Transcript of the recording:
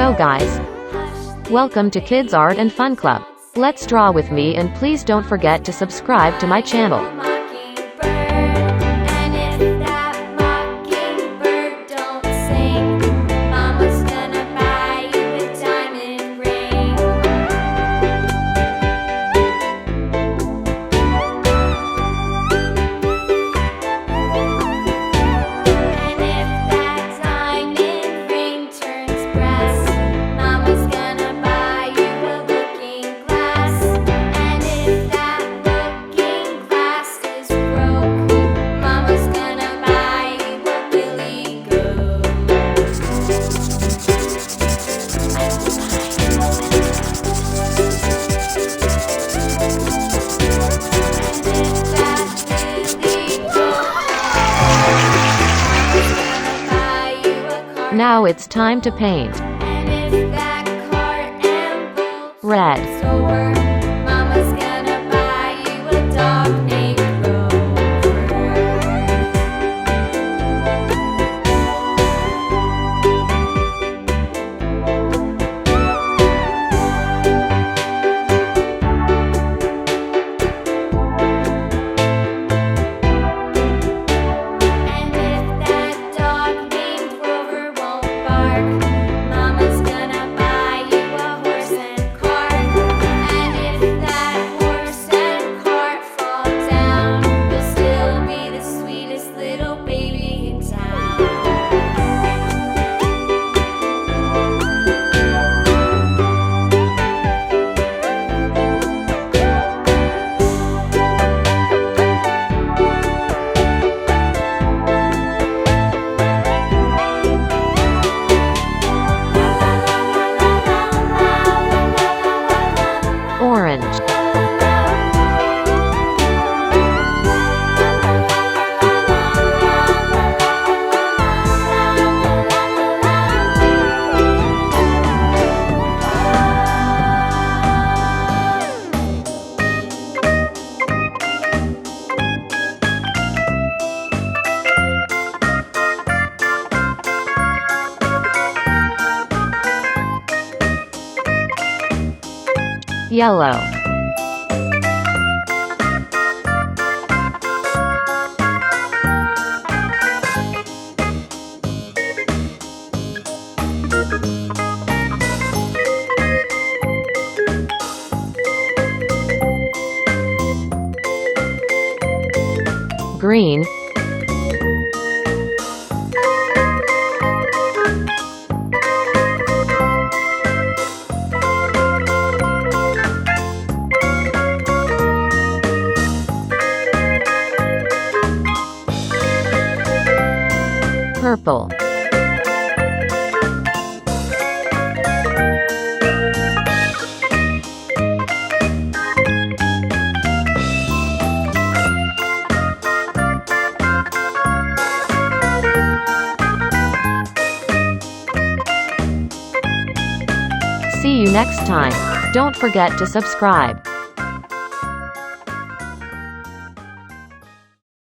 So guys, welcome to Kids Art and Fun Club. Let's draw with me, and please don't forget to subscribe to my channel. Now it's time to paint. Red. Orange. Yellow. Green. Purple. See you next time. Don't forget to subscribe.